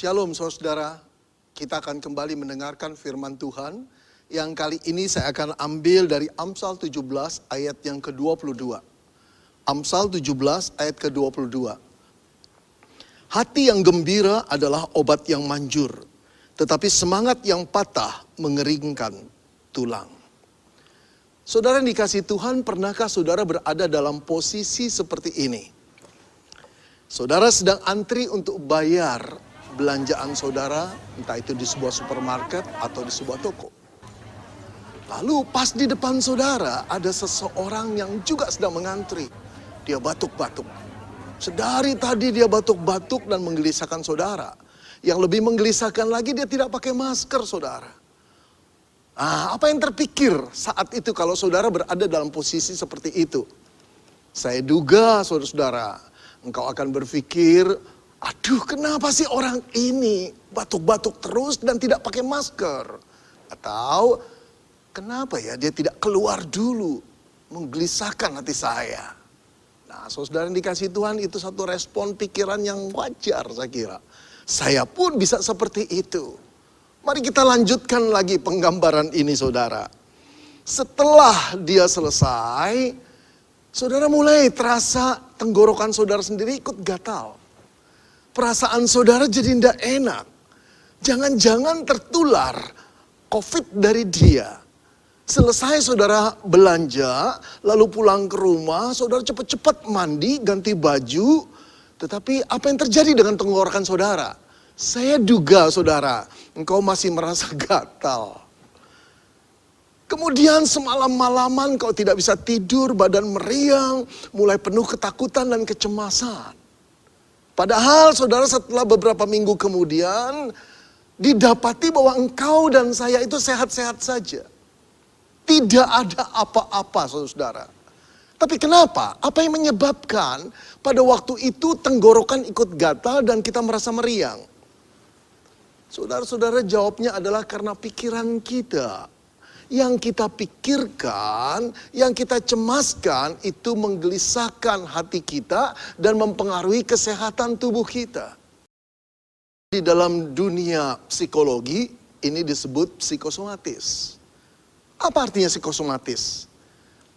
Shalom saudara, kita akan kembali mendengarkan firman Tuhan. Yang kali ini saya akan ambil dari Amsal 17 ayat yang ke-22. Amsal 17 ayat ke-22. Hati yang gembira adalah obat yang manjur, tetapi semangat yang patah mengeringkan tulang. Saudara yang dikasihi Tuhan, pernahkah saudara berada dalam posisi seperti ini? Saudara sedang antri untuk bayar belanjaan saudara, entah itu di sebuah supermarket atau di sebuah toko. Lalu pas di depan saudara ada seseorang yang juga sedang mengantri. Dia batuk-batuk. Sedari tadi dia batuk-batuk dan menggelisahkan saudara. Yang lebih menggelisahkan lagi, dia tidak pakai masker saudara. Apa yang terpikir saat itu kalau saudara berada dalam posisi seperti itu? Saya duga saudara-saudara, engkau akan berpikir, aduh, kenapa sih orang ini batuk-batuk terus dan tidak pakai masker? Atau kenapa ya dia tidak keluar dulu, menggelisahkan hati saya? Nah, saudara yang dikasihi Tuhan, itu satu respon pikiran yang wajar saya kira. Saya pun bisa seperti itu. Mari kita lanjutkan lagi penggambaran ini saudara. Setelah dia selesai, saudara mulai terasa tenggorokan saudara sendiri ikut gatal. Perasaan saudara jadi tidak enak. Jangan-jangan tertular COVID dari dia. Selesai saudara belanja, lalu pulang ke rumah, saudara cepat-cepat mandi, ganti baju. Tetapi apa yang terjadi dengan tenggorokan saudara? Saya duga saudara, engkau masih merasa gatal. Kemudian semalam-malaman kau tidak bisa tidur, badan meriang, mulai penuh ketakutan dan kecemasan. Padahal saudara setelah beberapa minggu kemudian didapati bahwa engkau dan saya itu sehat-sehat saja. Tidak ada apa-apa saudara. Tapi kenapa? Apa yang menyebabkan pada waktu itu tenggorokan ikut gatal dan kita merasa meriang? Saudara-saudara, jawabnya adalah karena pikiran kita. Yang kita pikirkan, yang kita cemaskan itu menggelisahkan hati kita dan mempengaruhi kesehatan tubuh kita. Di dalam dunia psikologi ini disebut psikosomatis. Apa artinya psikosomatis?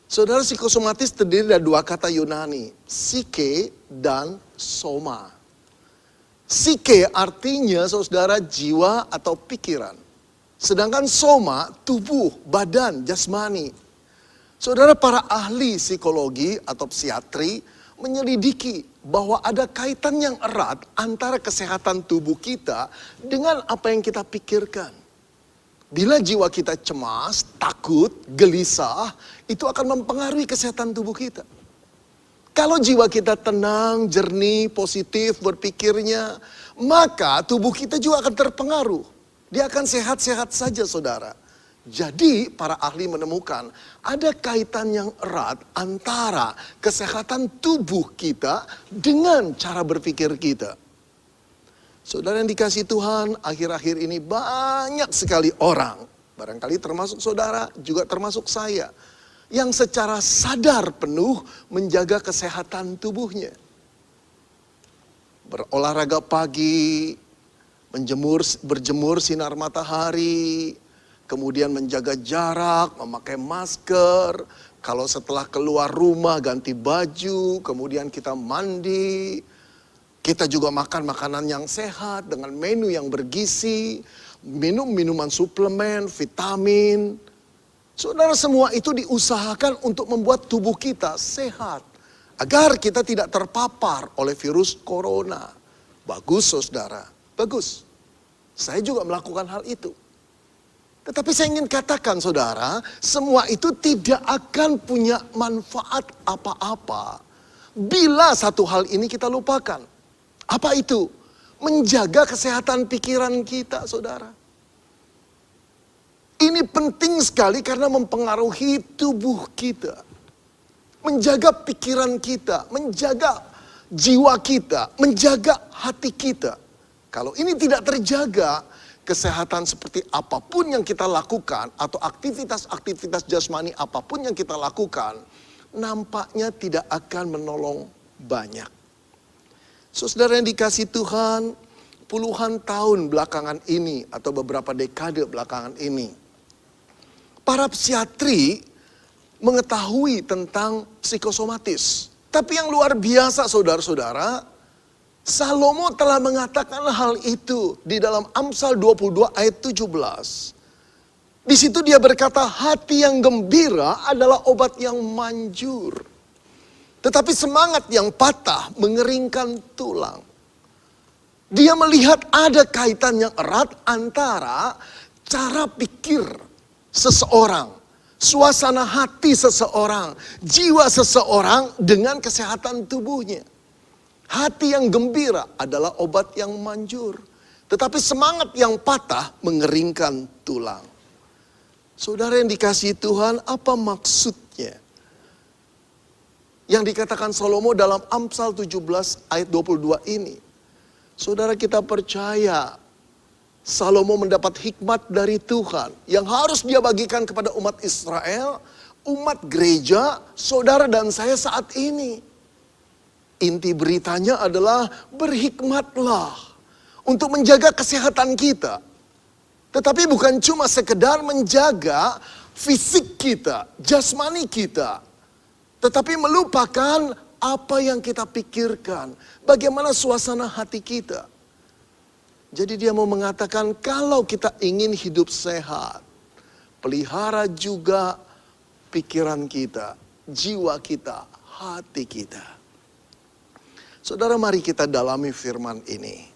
Saudara, psikosomatis terdiri dari dua kata Yunani, psike dan soma. Psike artinya saudara jiwa atau pikiran. Sedangkan soma, tubuh, badan, jasmani. Saudara, para ahli psikologi atau psikiatri menyelidiki bahwa ada kaitan yang erat antara kesehatan tubuh kita dengan apa yang kita pikirkan. Bila jiwa kita cemas, takut, gelisah, itu akan mempengaruhi kesehatan tubuh kita. Kalau jiwa kita tenang, jernih, positif berpikirnya, maka tubuh kita juga akan terpengaruh. Dia akan sehat-sehat saja saudara. Jadi para ahli menemukan ada kaitan yang erat antara kesehatan tubuh kita dengan cara berpikir kita. Saudara yang dikasihi Tuhan, akhir-akhir ini banyak sekali orang, barangkali termasuk saudara, juga termasuk saya, yang secara sadar penuh menjaga kesehatan tubuhnya. Berolahraga pagi, berjemur sinar matahari, kemudian menjaga jarak, memakai masker. Kalau setelah keluar rumah ganti baju, kemudian kita mandi. Kita juga makan makanan yang sehat dengan menu yang bergizi, minum minuman suplemen, vitamin. Saudara, semua itu diusahakan untuk membuat tubuh kita sehat, agar kita tidak terpapar oleh virus corona. Bagus saudara, bagus. Saya juga melakukan hal itu. Tetapi saya ingin katakan saudara, semua itu tidak akan punya manfaat apa-apa bila satu hal ini kita lupakan. Apa itu? Menjaga kesehatan pikiran kita saudara. Ini penting sekali karena mempengaruhi tubuh kita. Menjaga pikiran kita, menjaga jiwa kita, menjaga hati kita. Kalau ini tidak terjaga, kesehatan seperti apapun yang kita lakukan atau aktivitas-aktivitas jasmani apapun yang kita lakukan, nampaknya tidak akan menolong banyak. Saudara yang dikasihi Tuhan, puluhan tahun belakangan ini atau beberapa dekade belakangan ini, para psikiatri mengetahui tentang psikosomatis. Tapi yang luar biasa saudara-saudara, Salomo telah mengatakan hal itu di dalam Amsal 22 ayat 17. Di situ dia berkata, hati yang gembira adalah obat yang manjur. Tetapi semangat yang patah mengeringkan tulang. Dia melihat ada kaitan yang erat antara cara pikir seseorang, suasana hati seseorang, jiwa seseorang dengan kesehatan tubuhnya. Hati yang gembira adalah obat yang manjur. Tetapi semangat yang patah mengeringkan tulang. Saudara yang dikasihi Tuhan, apa maksudnya? Yang dikatakan Salomo dalam Amsal 17 ayat 22 ini. Saudara, kita percaya Salomo mendapat hikmat dari Tuhan yang harus dia bagikan kepada umat Israel, umat gereja, saudara dan saya saat ini. Inti beritanya adalah berhikmatlah untuk menjaga kesehatan kita. Tetapi bukan cuma sekedar menjaga fisik kita, jasmani kita. Tetapi melupakan apa yang kita pikirkan. Bagaimana suasana hati kita. Jadi dia mau mengatakan kalau kita ingin hidup sehat, pelihara juga pikiran kita, jiwa kita, hati kita. Saudara, mari kita dalami firman ini.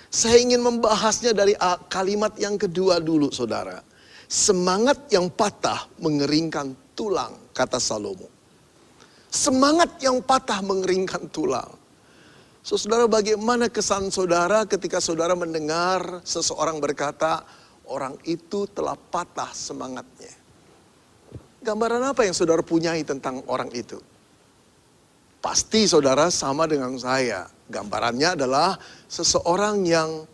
Saya ingin membahasnya dari kalimat yang kedua dulu, saudara. Semangat yang patah mengeringkan tulang, kata Salomo. Semangat yang patah mengeringkan tulang. Saudara, bagaimana kesan saudara ketika saudara mendengar seseorang berkata, orang itu telah patah semangatnya. Gambaran apa yang saudara punyai tentang orang itu? Pasti saudara sama dengan saya. Gambarannya adalah seseorang yang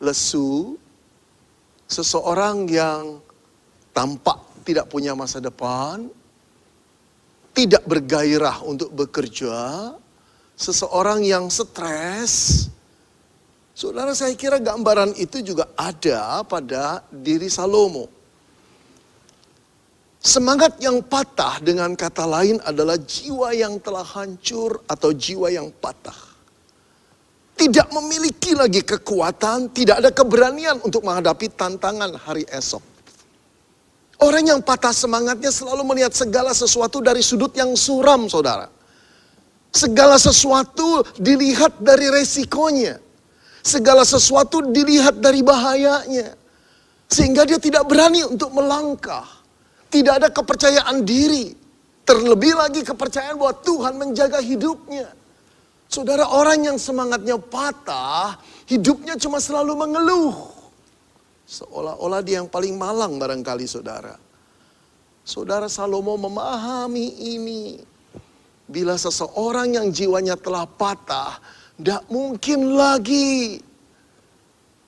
lesu, seseorang yang tampak tidak punya masa depan, tidak bergairah untuk bekerja, seseorang yang stres. Saudara, saya kira gambaran itu juga ada pada diri Salomo. Semangat yang patah dengan kata lain adalah jiwa yang telah hancur atau jiwa yang patah. Tidak memiliki lagi kekuatan, tidak ada keberanian untuk menghadapi tantangan hari esok. Orang yang patah semangatnya selalu melihat segala sesuatu dari sudut yang suram, saudara. Segala sesuatu dilihat dari resikonya. Segala sesuatu dilihat dari bahayanya. Sehingga dia tidak berani untuk melangkah. Tidak ada kepercayaan diri. Terlebih lagi kepercayaan bahwa Tuhan menjaga hidupnya. Saudara, orang yang semangatnya patah, hidupnya cuma selalu mengeluh. Seolah-olah dia yang paling malang barangkali saudara. Saudara, Salomo memahami ini. Bila seseorang yang jiwanya telah patah, tidak mungkin lagi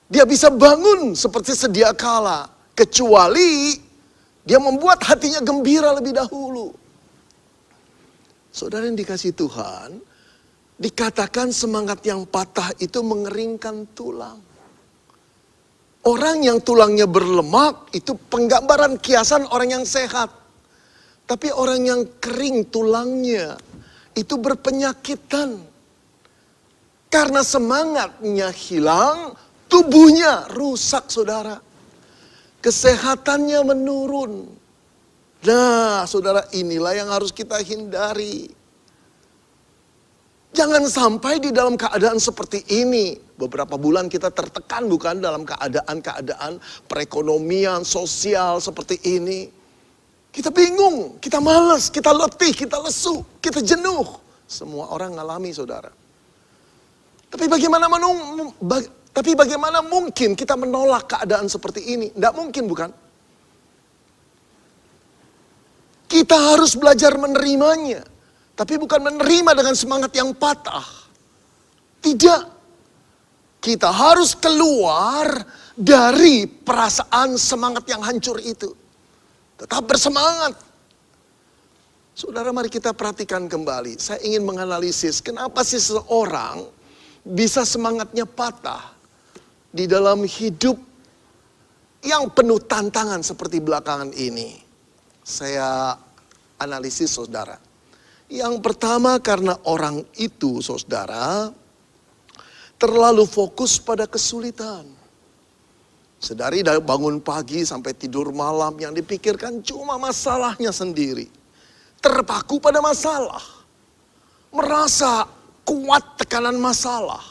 dia bisa bangun seperti sedia kala. Kecuali dia membuat hatinya gembira lebih dahulu. Saudara yang dikasihi Tuhan, dikatakan semangat yang patah itu mengeringkan tulang. Orang yang tulangnya berlemak itu penggambaran kiasan orang yang sehat. Tapi orang yang kering tulangnya itu berpenyakitan. Karena semangatnya hilang, tubuhnya rusak, saudara. Kesehatannya menurun. Nah, saudara, inilah yang harus kita hindari. Jangan sampai di dalam keadaan seperti ini. Beberapa bulan kita tertekan bukan dalam keadaan-keadaan perekonomian, sosial seperti ini. Kita bingung, kita malas, kita letih, kita lesu, kita jenuh. Semua orang ngalami, saudara. Tapi bagaimana mungkin kita menolak keadaan seperti ini? Tidak mungkin, bukan? Kita harus belajar menerimanya. Tapi bukan menerima dengan semangat yang patah. Tidak. Kita harus keluar dari perasaan semangat yang hancur itu. Tetap bersemangat. Saudara, mari kita perhatikan kembali. Saya ingin menganalisis kenapa sih seseorang bisa semangatnya patah. di dalam hidup yang penuh tantangan seperti belakangan ini. Saya analisis saudara. Yang pertama karena orang itu saudara terlalu fokus pada kesulitan. Sedari dari bangun pagi sampai tidur malam yang dipikirkan cuma masalahnya sendiri. Terpaku pada masalah. Merasa kuat tekanan masalah.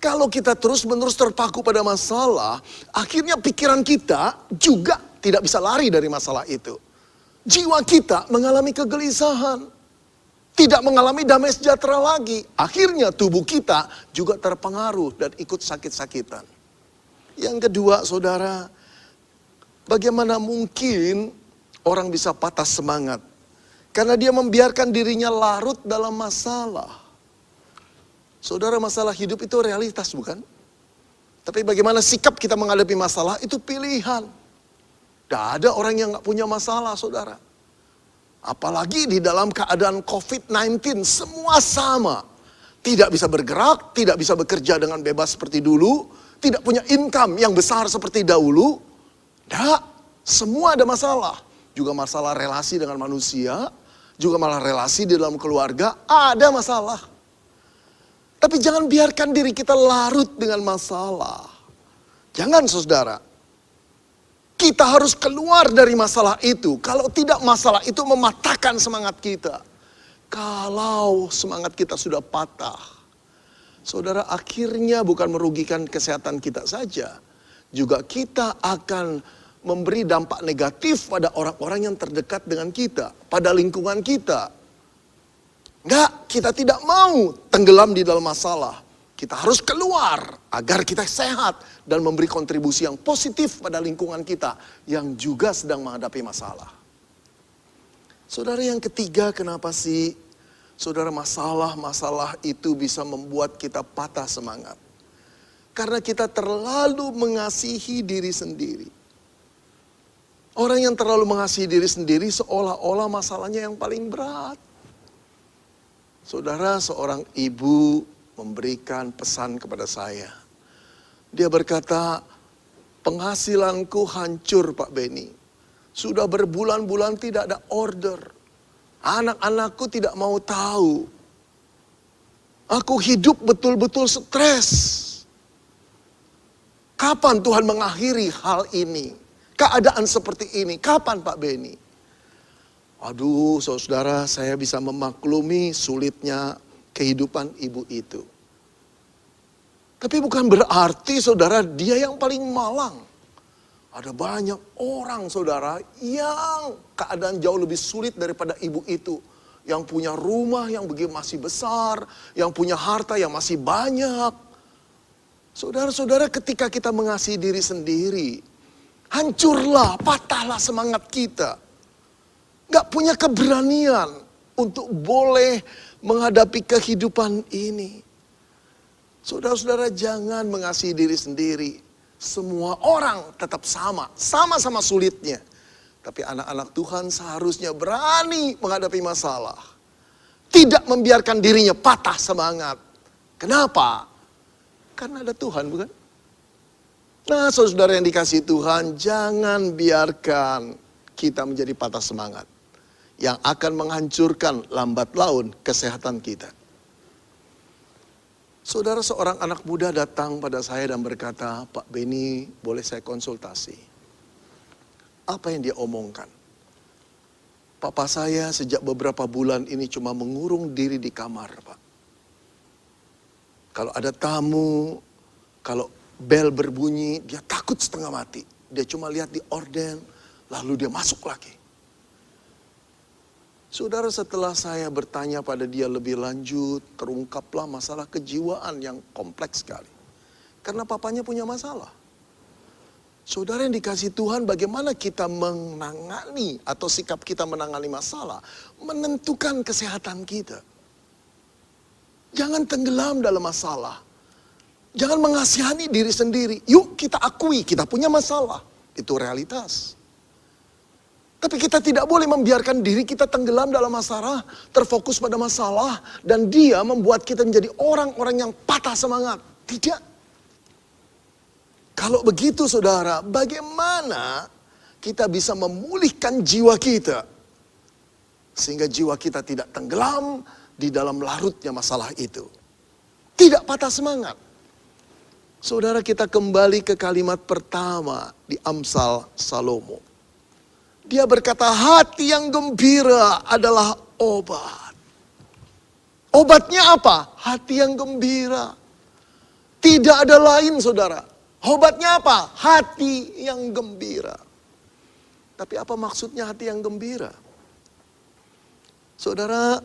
Kalau kita terus-menerus terpaku pada masalah, akhirnya pikiran kita juga tidak bisa lari dari masalah itu. Jiwa kita mengalami kegelisahan. Tidak mengalami damai sejahtera lagi. Akhirnya tubuh kita juga terpengaruh dan ikut sakit-sakitan. Yang kedua saudara, bagaimana mungkin orang bisa patah semangat? Karena dia membiarkan dirinya larut dalam masalah. Saudara, masalah hidup itu realitas bukan? Tapi bagaimana sikap kita menghadapi masalah itu pilihan. Tidak ada orang yang gak punya masalah saudara. Apalagi di dalam keadaan COVID-19 semua sama. Tidak bisa bergerak, tidak bisa bekerja dengan bebas seperti dulu. Tidak punya income yang besar seperti dahulu. Tidak, semua ada masalah. Juga masalah relasi dengan manusia. Juga malah relasi di dalam keluarga, ada masalah. Tapi jangan biarkan diri kita larut dengan masalah. Jangan saudara. Kita harus keluar dari masalah itu. Kalau tidak, masalah itu mematahkan semangat kita. Kalau semangat kita sudah patah, saudara, akhirnya bukan merugikan kesehatan kita saja. Juga kita akan memberi dampak negatif pada orang-orang yang terdekat dengan kita. Pada lingkungan kita. Enggak, kita tidak mau tenggelam di dalam masalah. Kita harus keluar agar kita sehat dan memberi kontribusi yang positif pada lingkungan kita yang juga sedang menghadapi masalah. Saudara, yang ketiga, kenapa sih saudara masalah-masalah itu bisa membuat kita patah semangat? Karena kita terlalu mengasihi diri sendiri. Orang yang terlalu mengasihi diri sendiri seolah-olah masalahnya yang paling berat. Saudara, seorang ibu memberikan pesan kepada saya. Dia berkata, penghasilanku hancur Pak Beni. Sudah berbulan-bulan tidak ada order. Anak-anakku tidak mau tahu. Aku hidup betul-betul stres. Kapan Tuhan mengakhiri hal ini? Keadaan seperti ini, kapan Pak Beni? Aduh saudara, saya bisa memaklumi sulitnya kehidupan ibu itu. Tapi bukan berarti saudara dia yang paling malang. Ada banyak orang saudara yang keadaan jauh lebih sulit daripada ibu itu. Yang punya rumah yang begitu masih besar, yang punya harta yang masih banyak. Saudara-saudara, ketika kita mengasihi diri sendiri, hancurlah, patahlah semangat kita. Gak punya keberanian untuk boleh menghadapi kehidupan ini. Saudara-saudara, jangan mengasihi diri sendiri. Semua orang tetap sama, sama-sama sulitnya. Tapi anak-anak Tuhan seharusnya berani menghadapi masalah. Tidak membiarkan dirinya patah semangat. Kenapa? Karena ada Tuhan, bukan? Nah, saudara yang dikasihi Tuhan, jangan biarkan kita menjadi patah semangat. Yang akan menghancurkan lambat laun kesehatan kita. Saudara, seorang anak muda datang pada saya dan berkata, Pak Beni, boleh saya konsultasi? Apa yang dia omongkan? Papa saya sejak beberapa bulan ini cuma mengurung diri di kamar, Pak. Kalau ada tamu, kalau bel berbunyi, dia takut setengah mati. Dia cuma lihat di orden, lalu dia masuk lagi. Saudara, setelah saya bertanya pada dia lebih lanjut, terungkaplah masalah kejiwaan yang kompleks sekali. Karena papanya punya masalah. Saudara yang dikasihi Tuhan, bagaimana kita menangani atau sikap kita menangani masalah, menentukan kesehatan kita. Jangan tenggelam dalam masalah. Jangan mengasihani diri sendiri. Yuk kita akui, kita punya masalah. Itu realitas. Tapi kita tidak boleh membiarkan diri kita tenggelam dalam masalah, terfokus pada masalah, dan dia membuat kita menjadi orang-orang yang patah semangat. Tidak. Kalau begitu saudara, bagaimana kita bisa memulihkan jiwa kita? Sehingga jiwa kita tidak tenggelam di dalam larutnya masalah itu. Tidak patah semangat. Saudara, kita kembali ke kalimat pertama di Amsal Salomo. Dia berkata, hati yang gembira adalah obat. Obatnya apa? Hati yang gembira. Tidak ada lain saudara. Obatnya apa? Hati yang gembira. Tapi apa maksudnya hati yang gembira? Saudara,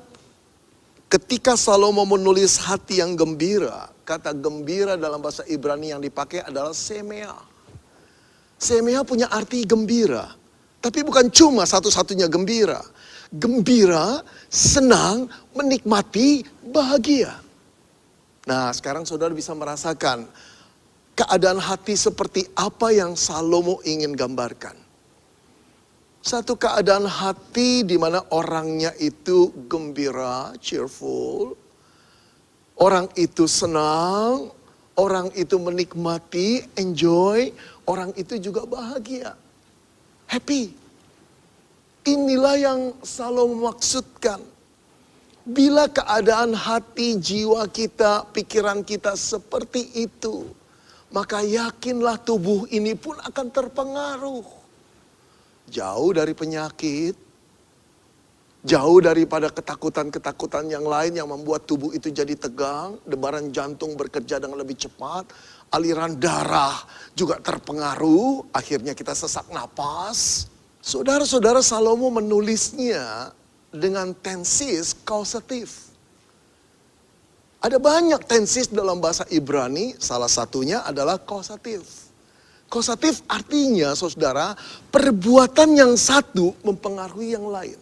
ketika Salomo menulis hati yang gembira, kata gembira dalam bahasa Ibrani yang dipakai adalah semea. Semea punya arti gembira. Tapi bukan cuma satu-satunya gembira. Gembira, senang, menikmati, bahagia. Nah, sekarang saudara bisa merasakan keadaan hati seperti apa yang Salomo ingin gambarkan. Satu keadaan hati di mana orangnya itu gembira, cheerful. Orang itu senang, orang itu menikmati, enjoy, orang itu juga bahagia. Happy. Inilah yang Salomo maksudkan. Bila keadaan hati, jiwa kita, pikiran kita seperti itu, maka yakinlah tubuh ini pun akan terpengaruh. Jauh dari penyakit, jauh daripada ketakutan-ketakutan yang lain yang membuat tubuh itu jadi tegang, debaran jantung bekerja dengan lebih cepat, aliran darah juga terpengaruh, akhirnya kita sesak napas. Saudara-saudara, Salomo menulisnya dengan tensis kausatif. Ada banyak tensis dalam bahasa Ibrani, salah satunya adalah kausatif. Kausatif artinya, saudara, perbuatan yang satu mempengaruhi yang lain.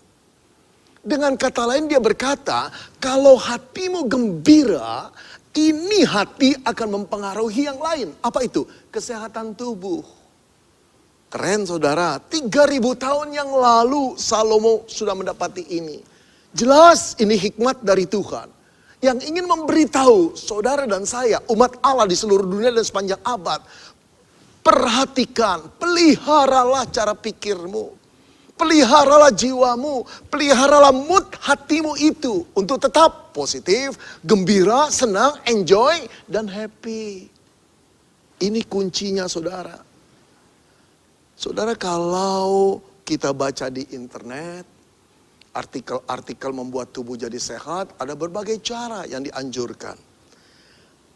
Dengan kata lain dia berkata, kalau hatimu gembira, ini hati akan mempengaruhi yang lain. Apa itu? Kesehatan tubuh. Keren saudara, 3.000 tahun yang lalu Salomo sudah mendapati ini. Jelas ini hikmat dari Tuhan. Yang ingin memberitahu saudara dan saya, umat Allah di seluruh dunia dan sepanjang abad. Perhatikan, peliharalah cara pikirmu. Peliharalah jiwamu, peliharalah mood hatimu itu. Untuk tetap positif, gembira, senang, enjoy, dan happy. Ini kuncinya saudara. Saudara, kalau kita baca di internet, artikel-artikel membuat tubuh jadi sehat, ada berbagai cara yang dianjurkan.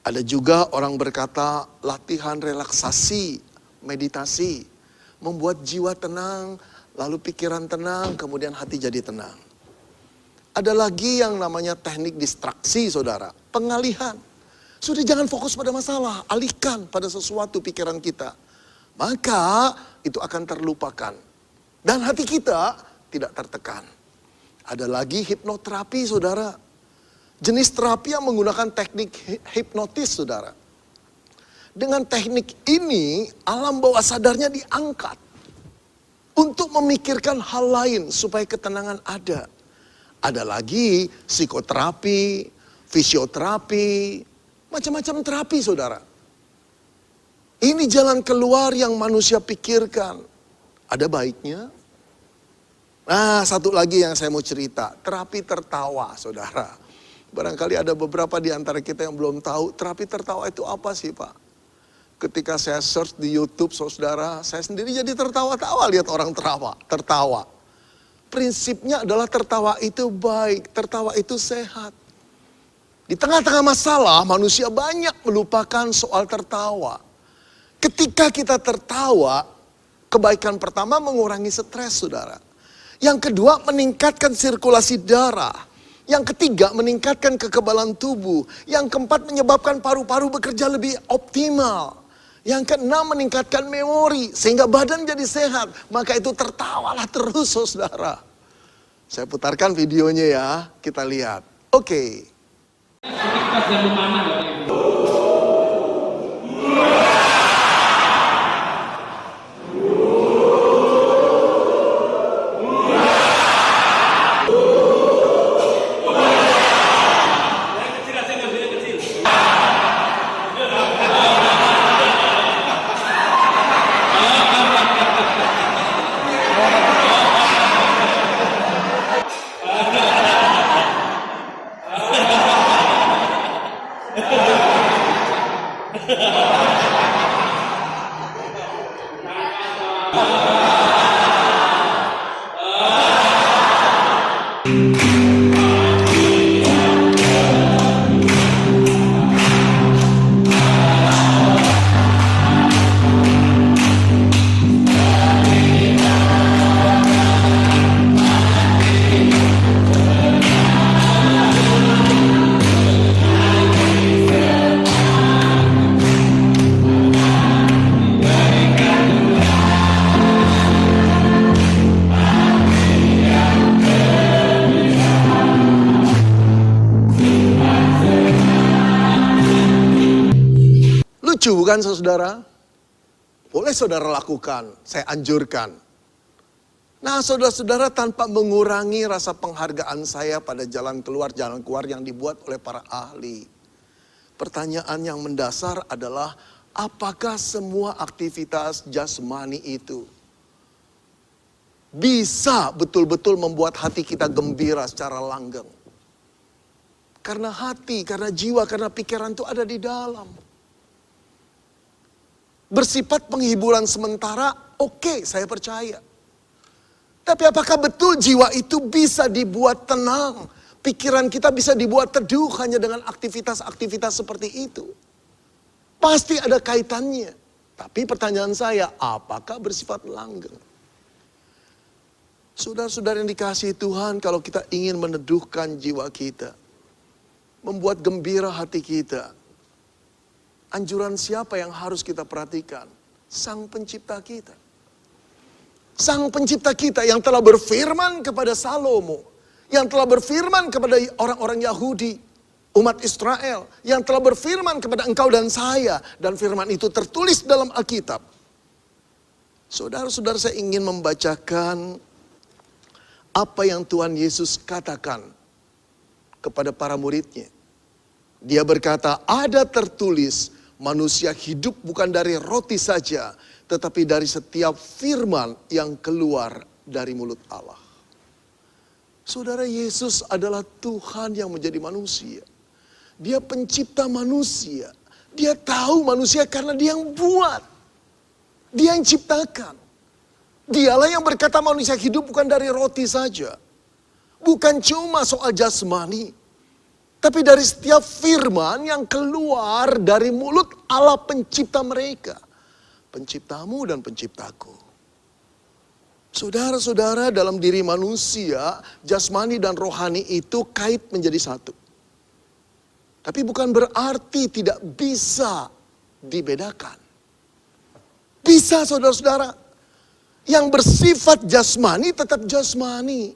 Ada juga orang berkata latihan relaksasi, meditasi, membuat jiwa tenang, lalu pikiran tenang, kemudian hati jadi tenang. Ada lagi yang namanya teknik distraksi saudara, pengalihan. Sudah jangan fokus pada masalah, alihkan pada sesuatu pikiran kita. Maka itu akan terlupakan. Dan hati kita tidak tertekan. Ada lagi hipnoterapi saudara. Jenis terapi yang menggunakan teknik hipnotis saudara. Dengan teknik ini alam bawah sadarnya diangkat. Untuk memikirkan hal lain supaya ketenangan ada. Ada lagi psikoterapi, fisioterapi, macam-macam terapi saudara. Ini jalan keluar yang manusia pikirkan. Ada baiknya. Nah, satu lagi yang saya mau cerita. Terapi tertawa, saudara. Barangkali ada beberapa di antara kita yang belum tahu. Terapi tertawa itu apa sih, Pak? Ketika saya search di YouTube, saudara, saya sendiri jadi tertawa-tawa lihat orang tertawa. Prinsipnya adalah tertawa itu baik, tertawa itu sehat. Di tengah-tengah masalah, manusia banyak melupakan soal tertawa. Ketika kita tertawa, kebaikan pertama mengurangi stres, saudara. Yang kedua, meningkatkan sirkulasi darah. Yang ketiga, meningkatkan kekebalan tubuh. Yang keempat, menyebabkan paru-paru bekerja lebih optimal. Yang keenam, meningkatkan memori. Sehingga badan jadi sehat. Maka itu tertawalah terus, saudara. Saya putarkan videonya ya, kita lihat. Oke. Lucu bukan saudara? Boleh saudara lakukan, saya anjurkan. Nah saudara-saudara, tanpa mengurangi rasa penghargaan saya pada jalan keluar yang dibuat oleh para ahli. Pertanyaan yang mendasar adalah, apakah semua aktivitas jasmani itu bisa betul-betul membuat hati kita gembira secara langgeng? Karena hati, karena jiwa, karena pikiran itu ada di dalam. Bersifat penghiburan sementara, oke, saya percaya. Tapi apakah betul jiwa itu bisa dibuat tenang? Pikiran kita bisa dibuat teduh hanya dengan aktivitas-aktivitas seperti itu? Pasti ada kaitannya. Tapi pertanyaan saya, apakah bersifat langgeng? Saudara-saudara yang dikasihi Tuhan, kalau kita ingin meneduhkan jiwa kita, membuat gembira hati kita, anjuran siapa yang harus kita perhatikan? Sang pencipta kita. Sang pencipta kita yang telah berfirman kepada Salomo. Yang telah berfirman kepada orang-orang Yahudi, umat Israel. Yang telah berfirman kepada engkau dan saya. Dan firman itu tertulis dalam Alkitab. Saudara-saudara, saya ingin membacakan apa yang Tuhan Yesus katakan kepada para muridnya. Dia berkata, ada tertulis, manusia hidup bukan dari roti saja, tetapi dari setiap firman yang keluar dari mulut Allah. Saudara, Yesus adalah Tuhan yang menjadi manusia. Dia pencipta manusia. Dia tahu manusia karena dia yang buat. Dia yang ciptakan. Dialah yang berkata manusia hidup bukan dari roti saja. Bukan cuma soal jasmani. Tapi dari setiap firman yang keluar dari mulut Allah pencipta mereka. Penciptamu dan penciptaku. Saudara-saudara, dalam diri manusia, jasmani dan rohani itu kait menjadi satu. Tapi bukan berarti tidak bisa dibedakan. Bisa saudara-saudara. Yang bersifat jasmani tetap jasmani.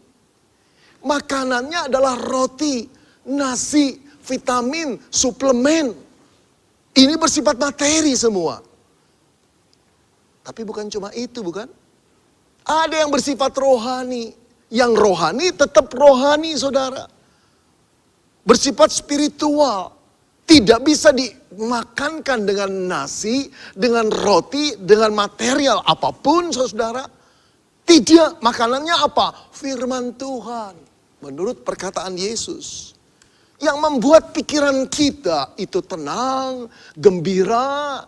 Makanannya adalah roti, nasi, vitamin, suplemen. Ini bersifat materi semua. Tapi bukan cuma itu, bukan? Ada yang bersifat rohani. Yang rohani tetap rohani, saudara. Bersifat spiritual. Tidak bisa dimakankan dengan nasi, dengan roti, dengan material apapun, saudara. Tidak, makanannya apa? Firman Tuhan. Menurut perkataan Yesus. Yang membuat pikiran kita itu tenang, gembira,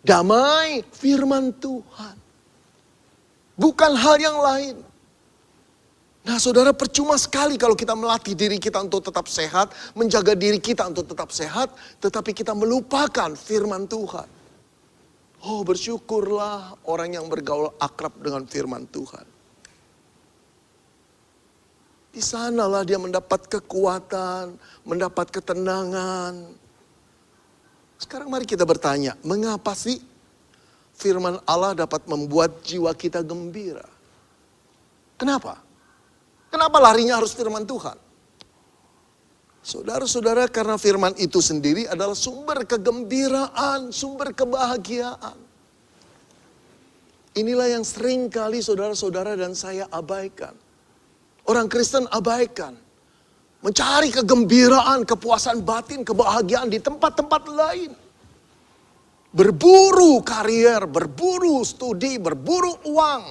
damai, firman Tuhan. Bukan hal yang lain. Nah saudara, percuma sekali kalau kita melatih diri kita untuk tetap sehat, menjaga diri kita untuk tetap sehat, tetapi kita melupakan firman Tuhan. Oh, bersyukurlah orang yang bergaul akrab dengan firman Tuhan. Di sanalah dia mendapat kekuatan, mendapat ketenangan. Sekarang mari kita bertanya, mengapa sih firman Allah dapat membuat jiwa kita gembira? Kenapa? Kenapa larinya harus firman Tuhan? Saudara-saudara, karena firman itu sendiri adalah sumber kegembiraan, sumber kebahagiaan. Inilah yang sering kali saudara-saudara dan saya abaikan. Orang Kristen abaikan. Mencari kegembiraan, kepuasan batin, kebahagiaan di tempat-tempat lain. Berburu karier, berburu studi, berburu uang,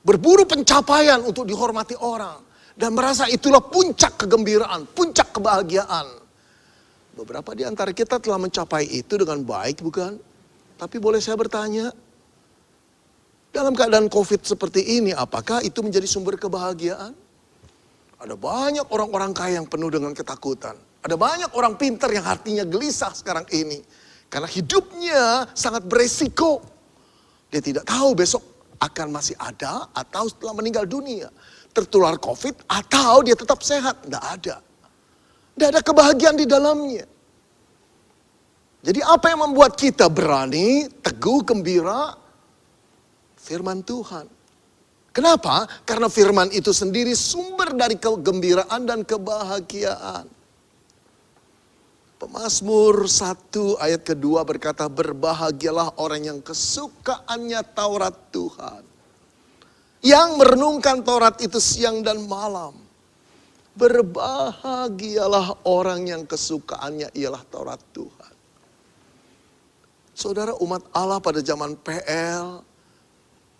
berburu pencapaian untuk dihormati orang. Dan merasa itulah puncak kegembiraan, puncak kebahagiaan. Beberapa di antara kita telah mencapai itu dengan baik, bukan? Tapi boleh saya bertanya, dalam keadaan COVID seperti ini, apakah itu menjadi sumber kebahagiaan? Ada banyak orang-orang kaya yang penuh dengan ketakutan. Ada banyak orang pintar yang hatinya gelisah sekarang ini. Karena hidupnya sangat beresiko. Dia tidak tahu besok akan masih ada atau setelah meninggal dunia. Tertular COVID atau dia tetap sehat. Tidak ada. Tidak ada kebahagiaan di dalamnya. Jadi apa yang membuat kita berani, teguh, gembira? Firman Tuhan. Kenapa? Karena firman itu sendiri sumber dari kegembiraan dan kebahagiaan. Pemazmur 1 ayat kedua berkata, berbahagialah orang yang kesukaannya Taurat Tuhan. Yang merenungkan Taurat itu siang dan malam. Berbahagialah orang yang kesukaannya ialah Taurat Tuhan. Saudara, umat Allah pada zaman PL,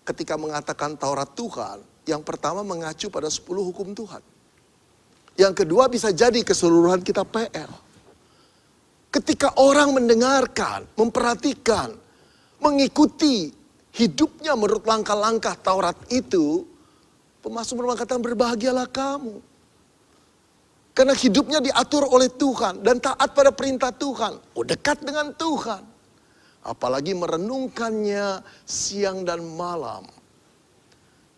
ketika mengatakan Taurat Tuhan, yang pertama mengacu pada 10 hukum Tuhan. Yang kedua bisa jadi keseluruhan kitab PL. Ketika orang mendengarkan, memperhatikan, mengikuti hidupnya menurut langkah-langkah Taurat itu, pemazmur mengatakan berbahagialah kamu. Karena hidupnya diatur oleh Tuhan dan taat pada perintah Tuhan. Dekat dengan Tuhan. Apalagi merenungkannya siang dan malam.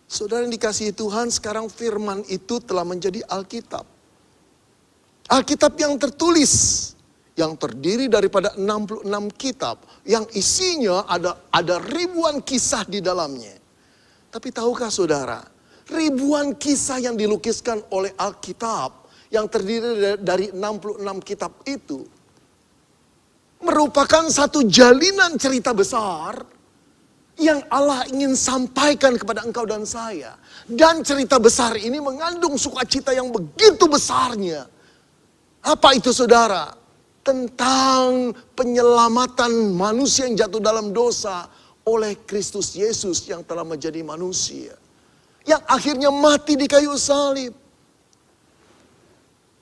Saudara yang dikasihi Tuhan, sekarang firman itu telah menjadi Alkitab. Alkitab yang tertulis, yang terdiri daripada 66 kitab, yang isinya ada ribuan kisah di dalamnya. Tapi tahukah saudara, ribuan kisah yang dilukiskan oleh Alkitab, yang terdiri dari 66 kitab itu, merupakan satu jalinan cerita besar yang Allah ingin sampaikan kepada engkau dan saya. Dan cerita besar ini mengandung sukacita yang begitu besarnya. Apa itu saudara? Tentang penyelamatan manusia yang jatuh dalam dosa oleh Kristus Yesus yang telah menjadi manusia. Yang akhirnya mati di kayu salib.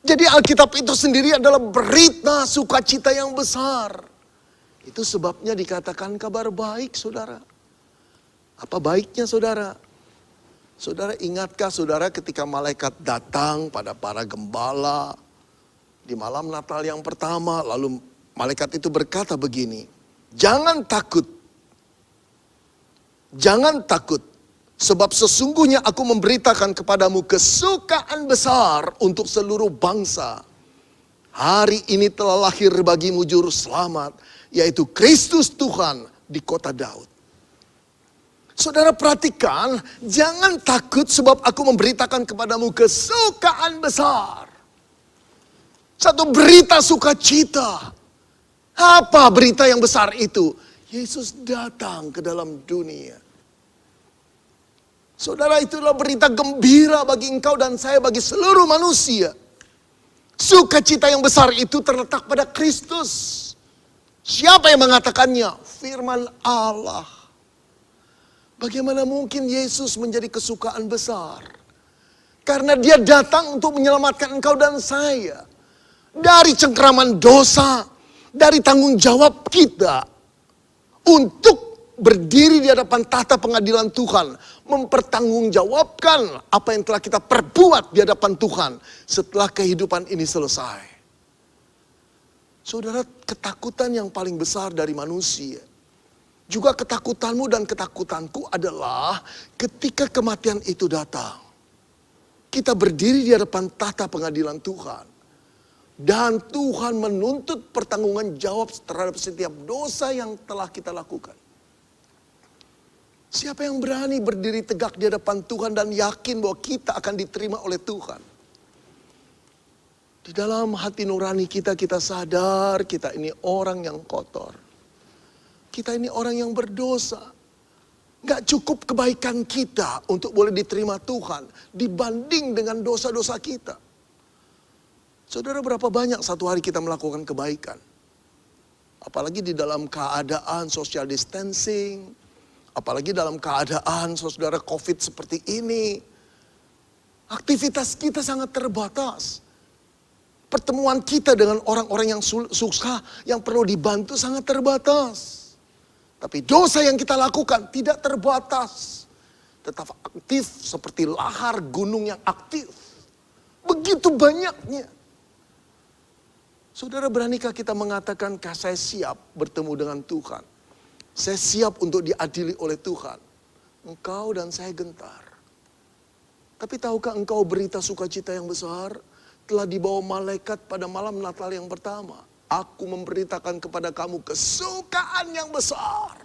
Jadi Alkitab itu sendiri adalah berita sukacita yang besar. Itu sebabnya dikatakan kabar baik, saudara. Apa baiknya, saudara? Saudara ingatkah, saudara, ketika malaikat datang pada para gembala di malam Natal yang pertama, lalu malaikat itu berkata begini, jangan takut. Jangan takut. Sebab sesungguhnya aku memberitakan kepadamu kesukaan besar untuk seluruh bangsa. Hari ini telah lahir bagimu juru selamat, yaitu Kristus Tuhan di kota Daud. Saudara perhatikan, jangan takut sebab aku memberitakan kepadamu kesukaan besar. Satu berita sukacita. Apa berita yang besar itu? Yesus datang ke dalam dunia. Saudara, itulah berita gembira bagi engkau dan saya, bagi seluruh manusia. Sukacita yang besar itu terletak pada Kristus. Siapa yang mengatakannya? Firman Allah. Bagaimana mungkin Yesus menjadi kesukaan besar? Karena dia datang untuk menyelamatkan engkau dan saya. Dari cengkraman dosa, dari tanggung jawab kita. Untuk berdiri di hadapan tahta pengadilan Tuhan, mempertanggungjawabkan apa yang telah kita perbuat di hadapan Tuhan setelah kehidupan ini selesai. Saudara, ketakutan yang paling besar dari manusia, juga ketakutanmu dan ketakutanku adalah ketika kematian itu datang. Kita berdiri di hadapan tahta pengadilan Tuhan. Dan Tuhan menuntut pertanggungan jawab terhadap setiap dosa yang telah kita lakukan. Siapa yang berani berdiri tegak di hadapan Tuhan dan yakin bahwa kita akan diterima oleh Tuhan? Di dalam hati nurani kita, kita sadar kita ini orang yang kotor. Kita ini orang yang berdosa. Gak cukup kebaikan kita untuk boleh diterima Tuhan dibanding dengan dosa-dosa kita. Saudara, berapa banyak satu hari kita melakukan kebaikan? Apalagi di dalam keadaan social distancing. Apalagi dalam keadaan saudara COVID seperti ini. Aktivitas kita sangat terbatas. Pertemuan kita dengan orang-orang yang susah, yang perlu dibantu sangat terbatas. Tapi dosa yang kita lakukan tidak terbatas. Tetap aktif seperti lahar gunung yang aktif. Begitu banyaknya. Saudara, beranikah kita mengatakan, saya siap bertemu dengan Tuhan. Saya siap untuk diadili oleh Tuhan. Engkau dan saya gentar. Tapi tahukah engkau berita sukacita yang besar? Telah dibawa malaikat pada malam Natal yang pertama. Aku memberitakan kepada kamu kesukaan yang besar.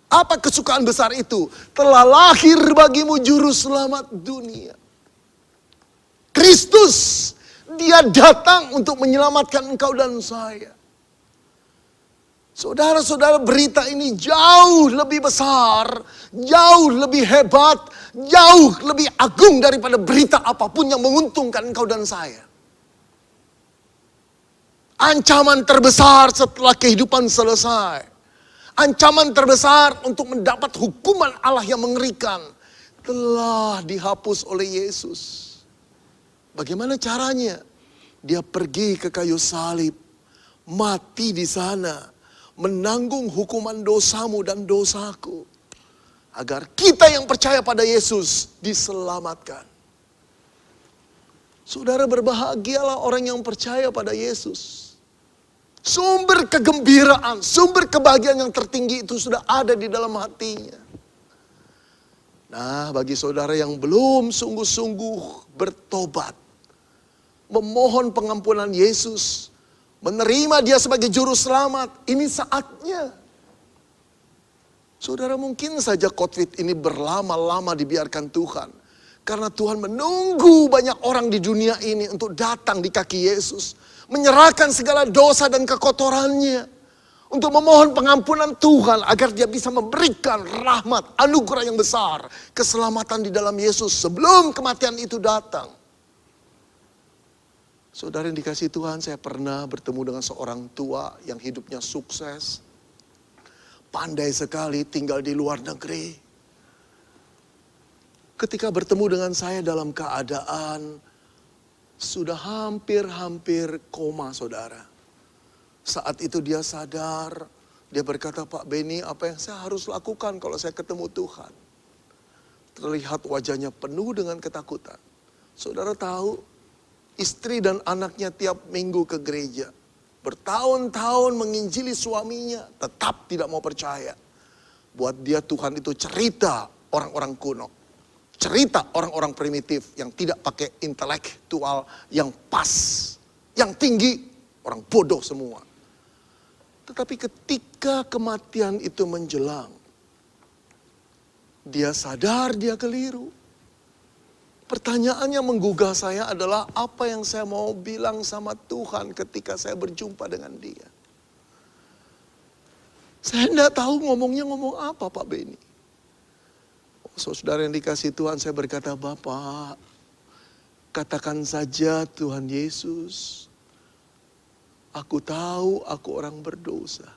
Apa kesukaan besar itu? Telah lahir bagimu juru selamat dunia. Kristus, dia datang untuk menyelamatkan engkau dan saya. Saudara-saudara, berita ini jauh lebih besar, jauh lebih hebat, jauh lebih agung daripada berita apapun yang menguntungkan engkau dan saya. Ancaman terbesar setelah kehidupan selesai. Ancaman terbesar untuk mendapat hukuman Allah yang mengerikan telah dihapus oleh Yesus. Bagaimana caranya? Dia pergi ke kayu salib, mati di sana, menanggung hukuman dosamu dan dosaku, agar kita yang percaya pada Yesus diselamatkan. Saudara, berbahagialah orang yang percaya pada Yesus. Sumber kegembiraan, sumber kebahagiaan yang tertinggi itu sudah ada di dalam hatinya. Nah, bagi saudara yang belum sungguh-sungguh bertobat, memohon pengampunan Yesus, menerima dia sebagai juru selamat, ini saatnya. Saudara, mungkin saja COVID ini berlama-lama dibiarkan Tuhan. Karena Tuhan menunggu banyak orang di dunia ini untuk datang di kaki Yesus. Menyerahkan segala dosa dan kekotorannya. Untuk memohon pengampunan Tuhan agar dia bisa memberikan rahmat, anugerah yang besar. Keselamatan di dalam Yesus sebelum kematian itu datang. Saudara yang dikasihi Tuhan, saya pernah bertemu dengan seorang tua yang hidupnya sukses. Pandai sekali tinggal di luar negeri. Ketika bertemu dengan saya dalam keadaan sudah hampir koma, saudara. Saat itu dia sadar, dia berkata, Pak Benny, apa yang saya harus lakukan kalau saya ketemu Tuhan? Terlihat wajahnya penuh dengan ketakutan. Saudara tahu, istri dan anaknya tiap minggu ke gereja. Bertahun-tahun menginjili suaminya, tetap tidak mau percaya. Buat dia Tuhan itu cerita orang-orang kuno. Cerita orang-orang primitif yang tidak pakai intelektual yang pas. Yang tinggi, orang bodoh semua. Tetapi ketika kematian itu menjelang, dia sadar dia keliru. Pertanyaannya menggugah saya adalah apa yang saya mau bilang sama Tuhan ketika saya berjumpa dengan dia. Saya tidak tahu ngomongnya ngomong apa, Pak Benny. Saudara yang dikasihi Tuhan, saya berkata, Bapak, katakan saja Tuhan Yesus, aku tahu aku orang berdosa.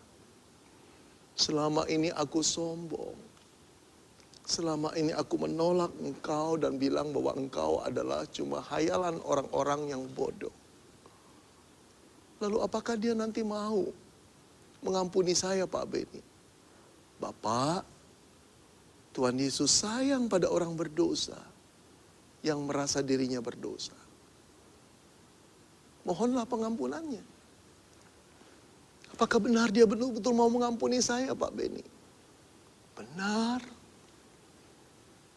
Selama ini aku sombong. Selama ini aku menolak engkau dan bilang bahwa engkau adalah cuma hayalan orang-orang yang bodoh. Lalu apakah dia nanti mau mengampuni saya, Pak Benny? Bapak, Tuhan Yesus sayang pada orang berdosa yang merasa dirinya berdosa. Mohonlah pengampunannya. Apakah benar dia betul-betul mau mengampuni saya, Pak Benny? Benar.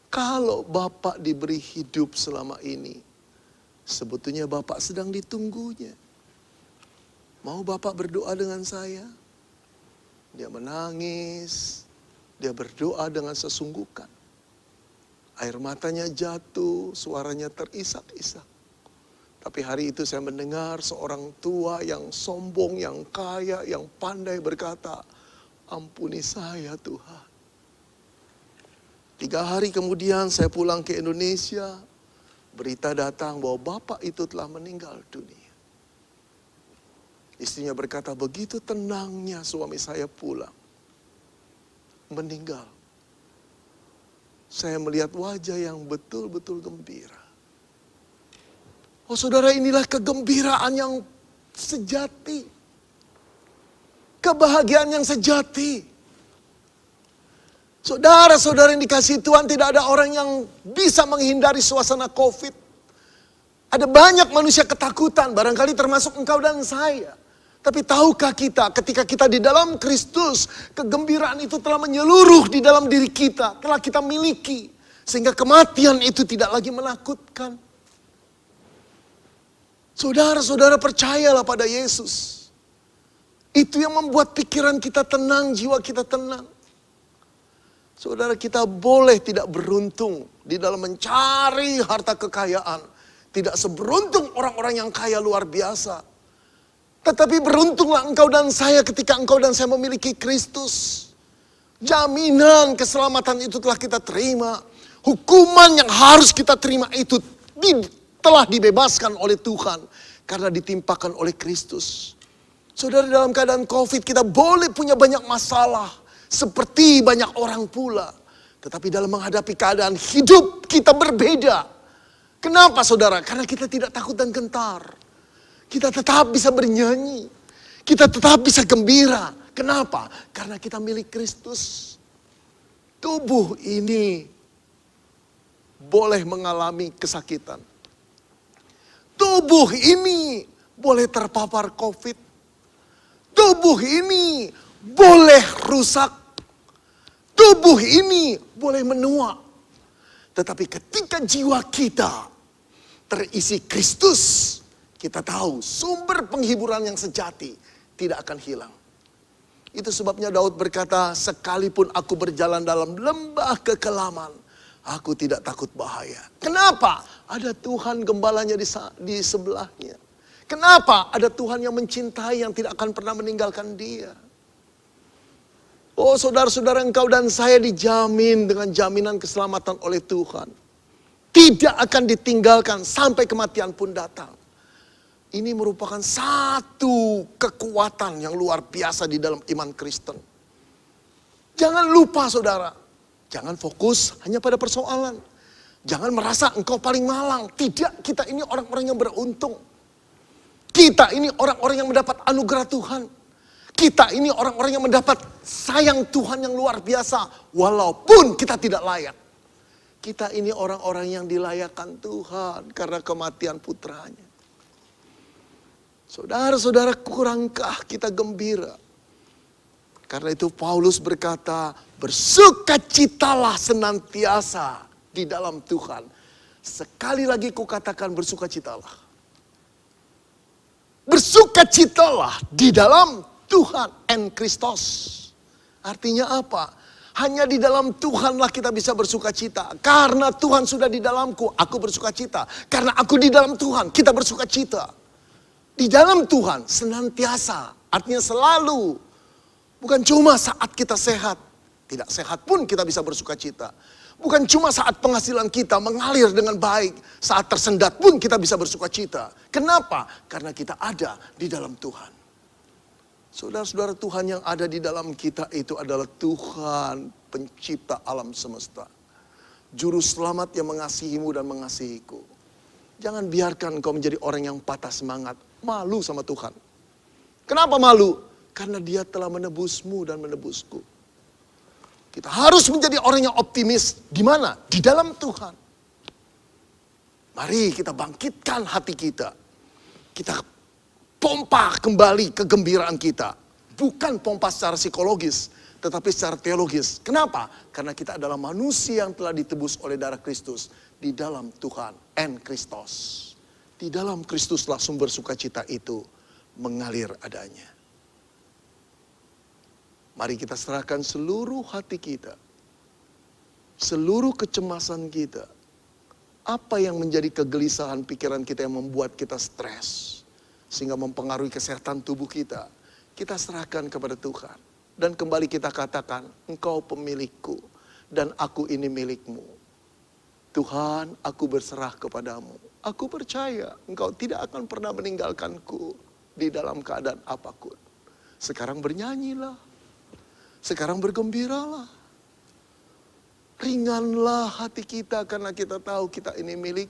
Kalau Bapak diberi hidup selama ini, sebetulnya Bapak sedang ditunggunya. Mau Bapak berdoa dengan saya? Dia menangis, dia berdoa dengan sesungguhkan. Air matanya jatuh, suaranya terisak-isak. Tapi hari itu saya mendengar seorang tua yang sombong, yang kaya, yang pandai berkata, ampuni saya Tuhan. 3 hari kemudian saya pulang ke Indonesia, berita datang bahwa bapak itu telah meninggal dunia. Istrinya berkata, begitu tenangnya suami saya pulang, meninggal. Saya melihat wajah yang betul-betul gembira. Oh saudara, inilah kegembiraan yang sejati. Kebahagiaan yang sejati. Saudara-saudara yang dikasihi Tuhan, tidak ada orang yang bisa menghindari suasana COVID. Ada banyak manusia ketakutan, barangkali termasuk engkau dan saya. Tapi tahukah kita ketika kita di dalam Kristus, kegembiraan itu telah menyeluruh di dalam diri kita, telah kita miliki. Sehingga kematian itu tidak lagi menakutkan. Saudara-saudara, percayalah pada Yesus. Itu yang membuat pikiran kita tenang, jiwa kita tenang. Saudara, kita boleh tidak beruntung di dalam mencari harta kekayaan. Tidak seberuntung orang-orang yang kaya luar biasa. Tetapi beruntunglah engkau dan saya ketika engkau dan saya memiliki Kristus. Jaminan keselamatan itu telah kita terima. Hukuman yang harus kita terima itu telah dibebaskan oleh Tuhan. Karena ditimpakan oleh Kristus. Saudara, dalam keadaan COVID kita boleh punya banyak masalah. Seperti banyak orang pula. Tetapi dalam menghadapi keadaan hidup kita berbeda. Kenapa saudara? Karena kita tidak takut dan gentar. Kita tetap bisa bernyanyi. Kita tetap bisa gembira. Kenapa? Karena kita milik Kristus. Tubuh ini boleh mengalami kesakitan. Tubuh ini boleh terpapar COVID. Tubuh ini boleh rusak. Tubuh ini boleh menua. Tetapi ketika jiwa kita terisi Kristus, kita tahu sumber penghiburan yang sejati tidak akan hilang. Itu sebabnya Daud berkata, sekalipun aku berjalan dalam lembah kekelaman, aku tidak takut bahaya. Kenapa? Ada Tuhan gembalanya di sebelahnya. Kenapa? Ada Tuhan yang mencintai, yang tidak akan pernah meninggalkan dia. Oh saudara-saudara, engkau dan saya dijamin dengan jaminan keselamatan oleh Tuhan. Tidak akan ditinggalkan sampai kematian pun datang. Ini merupakan satu kekuatan yang luar biasa di dalam iman Kristen. Jangan lupa saudara, jangan fokus hanya pada persoalan. Jangan merasa engkau paling malang. Tidak, kita ini orang-orang yang beruntung. Kita ini orang-orang yang mendapat anugerah Tuhan. Kita ini orang-orang yang mendapat sayang Tuhan yang luar biasa. Walaupun kita tidak layak. Kita ini orang-orang yang dilayakkan Tuhan karena kematian putranya. Saudara-saudara, kurangkah kita gembira? Karena itu Paulus berkata, bersukacitalah senantiasa di dalam Tuhan. Sekali lagi kukatakan bersukacitalah. Bersukacitalah di dalam Tuhan and Kristus. Artinya apa? Hanya di dalam Tuhanlah kita bisa bersukacita. Karena Tuhan sudah di dalamku, aku bersukacita. Karena aku di dalam Tuhan, kita bersukacita. Di dalam Tuhan, senantiasa. Artinya selalu. Bukan cuma saat kita sehat. Tidak sehat pun kita bisa bersukacita. Bukan cuma saat penghasilan kita mengalir dengan baik. Saat tersendat pun kita bisa bersukacita. Kenapa? Karena kita ada di dalam Tuhan. Saudara-saudara, Tuhan yang ada di dalam kita itu adalah Tuhan pencipta alam semesta. Juru selamat yang mengasihimu dan mengasihiku. Jangan biarkan kau menjadi orang yang patah semangat. Malu sama Tuhan. Kenapa malu? Karena dia telah menebusmu dan menebusku. Kita harus menjadi orang yang optimis. Di mana? Di dalam Tuhan. Mari kita bangkitkan hati kita. Kita pompa kembali kegembiraan kita. Bukan pompa secara psikologis, tetapi secara teologis. Kenapa? Karena kita adalah manusia yang telah ditebus oleh darah Kristus. Di dalam Tuhan and Kristus. Di dalam Kristuslah sumber sukacita itu mengalir adanya. Mari kita serahkan seluruh hati kita. Seluruh kecemasan kita. Apa yang menjadi kegelisahan pikiran kita yang membuat kita stres. Sehingga mempengaruhi kesehatan tubuh kita. Kita serahkan kepada Tuhan. Dan kembali kita katakan, engkau pemilikku. Dan aku ini milikmu. Tuhan, aku berserah kepadamu. Aku percaya engkau tidak akan pernah meninggalkanku. Di dalam keadaan apapun. Sekarang bernyanyilah. Sekarang bergembiralah. Ringanlah hati kita karena kita tahu kita ini milik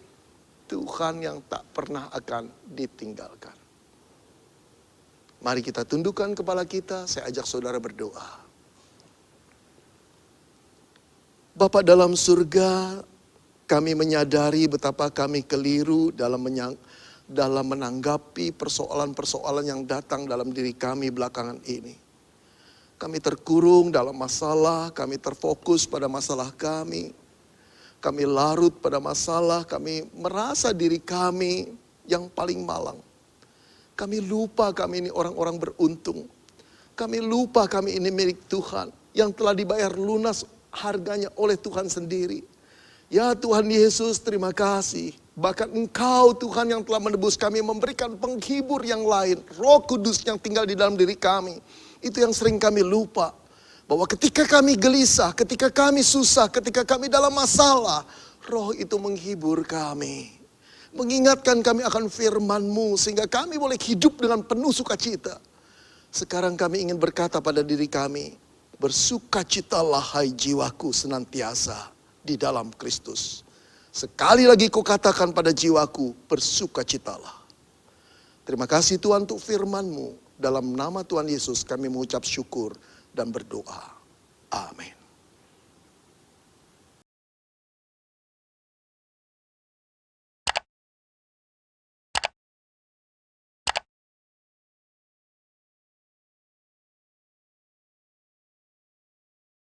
Tuhan yang tak pernah akan ditinggalkan. Mari kita tundukkan kepala kita, saya ajak saudara berdoa. Bapa dalam surga, Kami menyadari betapa kami keliru dalam menanggapi persoalan-persoalan yang datang dalam diri kami belakangan ini. Kami terkurung dalam masalah, kami terfokus pada masalah kami. Kami larut pada masalah, kami merasa diri kami yang paling malang. Kami lupa kami ini orang-orang beruntung. Kami lupa kami ini milik Tuhan yang telah dibayar lunas harganya oleh Tuhan sendiri. Ya Tuhan Yesus, terima kasih. Bahkan Engkau Tuhan yang telah menebus kami, memberikan penghibur yang lain, Roh Kudus yang tinggal di dalam diri kami. Itu yang sering kami lupa. Bahwa ketika kami gelisah, ketika kami susah, ketika kami dalam masalah, Roh itu menghibur kami. Mengingatkan kami akan firman-Mu sehingga kami boleh hidup dengan penuh sukacita. Sekarang kami ingin berkata pada diri kami, bersukacitalah hai jiwaku senantiasa di dalam Kristus. Sekali lagi kau katakan pada jiwaku, bersukacitalah. Terima kasih Tuhan untuk firman-Mu. Dalam nama Tuhan Yesus kami mengucap syukur dan berdoa. Amin.